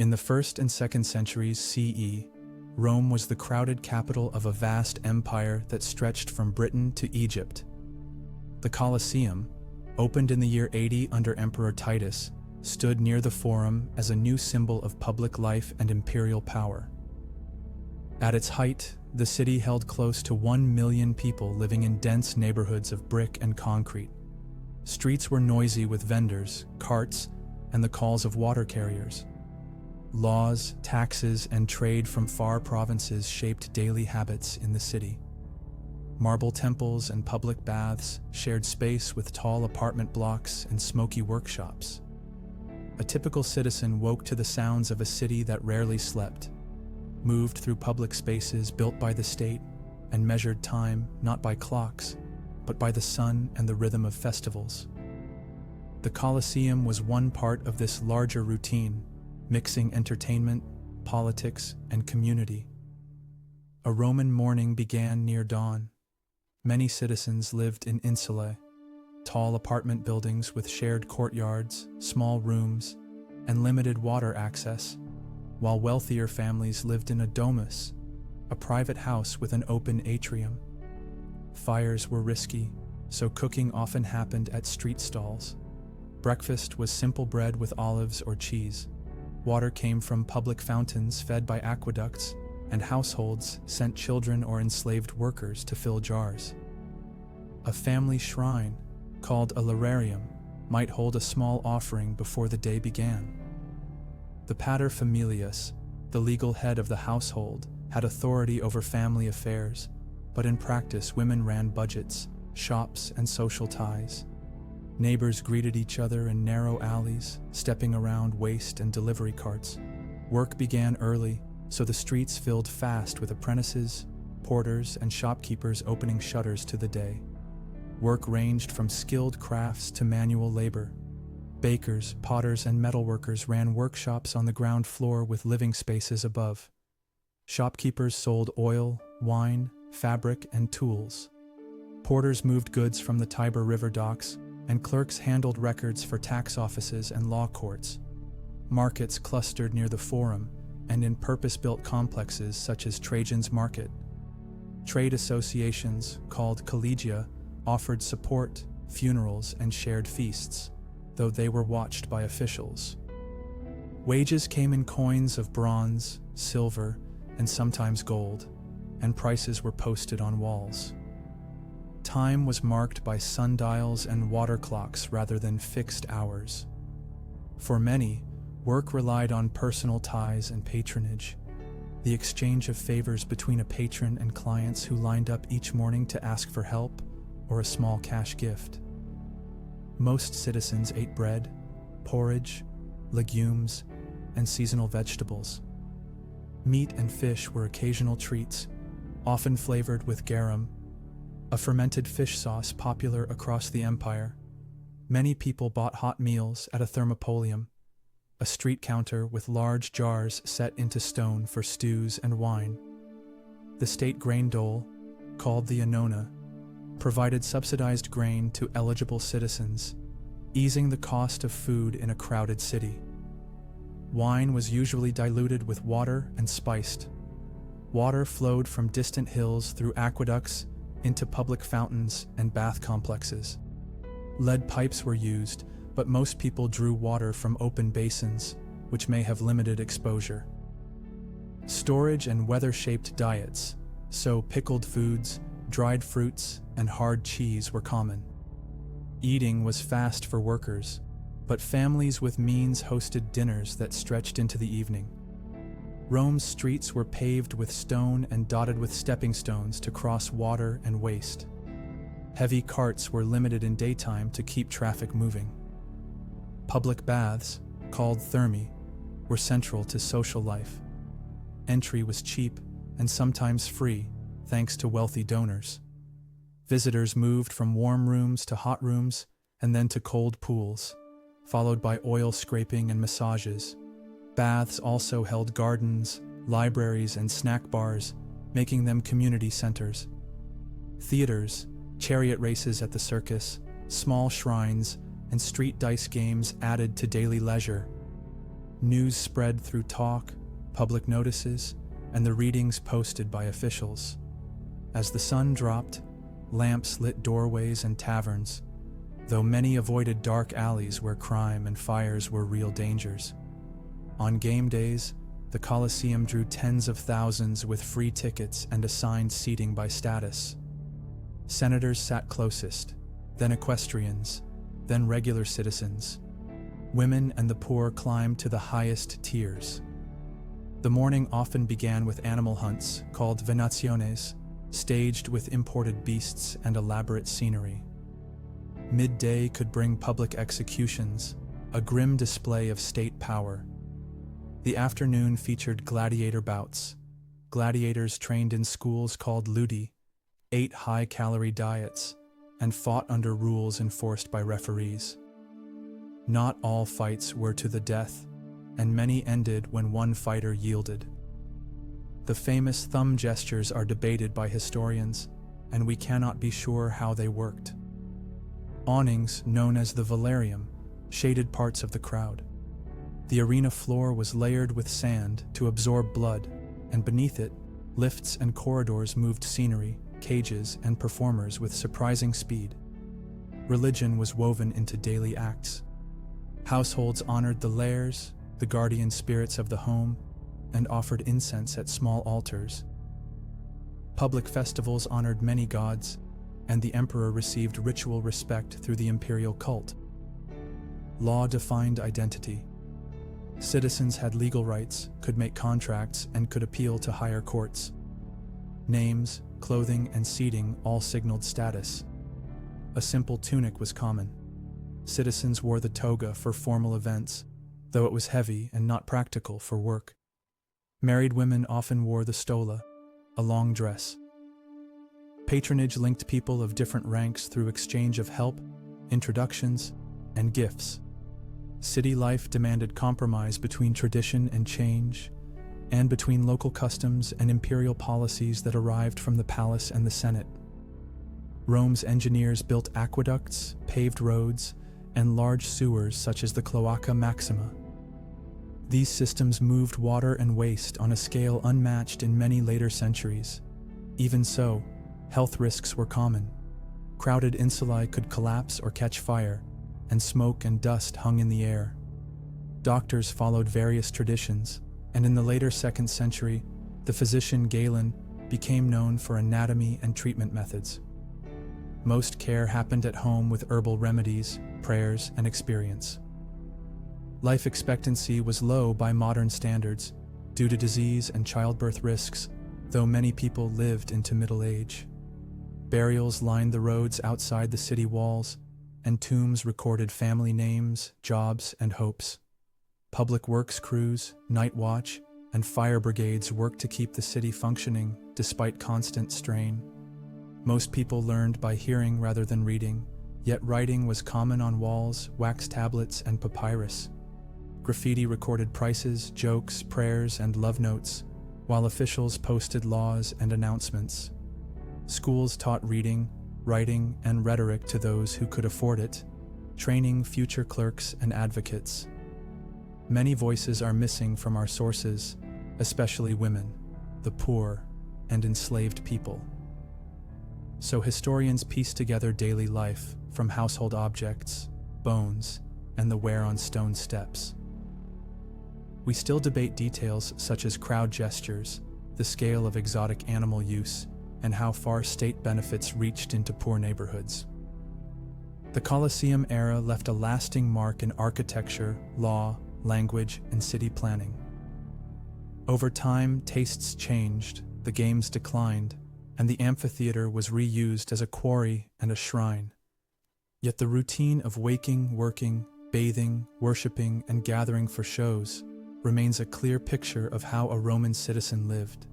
In the 1st and 2nd centuries CE, Rome was the crowded capital of a vast empire that stretched from Britain to Egypt. The Colosseum, opened in the year 80 under Emperor Titus, stood near the Forum as a new symbol of public life and imperial power. At its height, the city held close to 1 million people living in dense neighborhoods of brick and concrete. Streets were noisy with vendors, carts, and the calls of water carriers. Laws, taxes, and trade from far provinces shaped daily habits in the city. Marble temples and public baths shared space with tall apartment blocks and smoky workshops. A typical citizen woke to the sounds of a city that rarely slept, moved through public spaces built by the state, and measured time not by clocks, but by the sun and the rhythm of festivals. The Colosseum was one part of this larger routine, mixing entertainment, politics, and community. A Roman morning began near dawn. Many citizens lived in insulae, tall apartment buildings with shared courtyards, small rooms, and limited water access, while wealthier families lived in a domus, a private house with an open atrium. Fires were risky, so cooking often happened at street stalls. Breakfast was simple bread with olives or cheese. Water came from public fountains fed by aqueducts, and households sent children or enslaved workers to fill jars. A family shrine, called a lararium, might hold a small offering before the day began. The pater familias, the legal head of the household, had authority over family affairs, but in practice women ran budgets, shops, and social ties. Neighbors greeted each other in narrow alleys, stepping around waste and delivery carts. Work began early, so the streets filled fast with apprentices, porters, and shopkeepers opening shutters to the day. Work ranged from skilled crafts to manual labor. Bakers, potters, and metalworkers ran workshops on the ground floor with living spaces above. Shopkeepers sold oil, wine, fabric, and tools. Porters moved goods from the Tiber River docks, and clerks handled records for tax offices and law courts. Markets clustered near the Forum and in purpose-built complexes such as Trajan's Market. Trade associations, called collegia, offered support, funerals, and shared feasts, though they were watched by officials. Wages came in coins of bronze, silver, and sometimes gold, and prices were posted on walls. Time was marked by sundials and water clocks rather than fixed hours. For many, work relied on personal ties and patronage, the exchange of favors between a patron and clients who lined up each morning to ask for help or a small cash gift. Most citizens ate bread, porridge, legumes, and seasonal vegetables. Meat and fish were occasional treats, often flavored with garum, a fermented fish sauce popular across the empire. Many people bought hot meals at a thermopolium, a street counter with large jars set into stone for stews and wine. The state grain dole, called the annona, provided subsidized grain to eligible citizens, easing the cost of food in a crowded city. Wine was usually diluted with water and spiced. Water flowed from distant hills through aqueducts into public fountains and bath complexes. Lead pipes were used, but most people drew water from open basins, which may have limited exposure. Storage and weather-shaped diets, so pickled foods, dried fruits, and hard cheese were common. Eating was fast for workers, but families with means hosted dinners that stretched into the evening. Rome's streets were paved with stone and dotted with stepping stones to cross water and waste. Heavy carts were limited in daytime to keep traffic moving. Public baths, called thermae, were central to social life. Entry was cheap and sometimes free, thanks to wealthy donors. Visitors moved from warm rooms to hot rooms and then to cold pools, followed by oil scraping and massages. Baths also held gardens, libraries, and snack bars, making them community centers. Theaters, chariot races at the circus, small shrines, and street dice games added to daily leisure. News spread through talk, public notices, and the readings posted by officials. As the sun dropped, lamps lit doorways and taverns, though many avoided dark alleys where crime and fires were real dangers. On game days, the Colosseum drew tens of thousands with free tickets and assigned seating by status. Senators sat closest, then equestrians, then regular citizens. Women and the poor climbed to the highest tiers. The morning often began with animal hunts, called venaciones, staged with imported beasts and elaborate scenery. Midday could bring public executions, a grim display of state power. The afternoon featured gladiator bouts. Gladiators trained in schools called ludi, ate high-calorie diets, and fought under rules enforced by referees. Not all fights were to the death, and many ended when one fighter yielded. The famous thumb gestures are debated by historians, and we cannot be sure how they worked. Awnings, known as the velarium, shaded parts of the crowd. The arena floor was layered with sand to absorb blood, and beneath it, lifts and corridors moved scenery, cages, and performers with surprising speed. Religion was woven into daily acts. Households honored the lairs, the guardian spirits of the home, and offered incense at small altars. Public festivals honored many gods, and the emperor received ritual respect through the imperial cult. Law defined identity. Citizens had legal rights, could make contracts, and could appeal to higher courts. Names, clothing, and seating all signaled status. A simple tunic was common. Citizens wore the toga for formal events, though it was heavy and not practical for work. Married women often wore the stola, a long dress. Patronage linked people of different ranks through exchange of help, introductions, and gifts. City life demanded compromise between tradition and change, and between local customs and imperial policies that arrived from the palace and the Senate. Rome's engineers built aqueducts, paved roads, and large sewers such as the Cloaca Maxima. These systems moved water and waste on a scale unmatched in many later centuries. Even so, health risks were common. Crowded insulae could collapse or catch fire, and smoke and dust hung in the air. Doctors followed various traditions, and in the later 2nd century, the physician Galen became known for anatomy and treatment methods. Most care happened at home with herbal remedies, prayers, and experience. Life expectancy was low by modern standards due to disease and childbirth risks, though many people lived into middle age. Burials lined the roads outside the city walls, and tombs recorded family names, jobs, and hopes. Public works crews, night watch, and fire brigades worked to keep the city functioning despite constant strain. Most people learned by hearing rather than reading, yet writing was common on walls, wax tablets, and papyrus. Graffiti recorded prices, jokes, prayers, and love notes, while officials posted laws and announcements. Schools taught reading, writing, and rhetoric to those who could afford it, training future clerks and advocates. Many voices are missing from our sources, especially women, the poor, and enslaved people. So historians piece together daily life from household objects, bones, and the wear on stone steps. We still debate details such as crowd gestures, the scale of exotic animal use, and how far state benefits reached into poor neighborhoods. The Colosseum era left a lasting mark in architecture, law, language, and city planning. Over time, tastes changed, the games declined, and the amphitheater was reused as a quarry and a shrine. Yet the routine of waking, working, bathing, worshiping, and gathering for shows remains a clear picture of how a Roman citizen lived.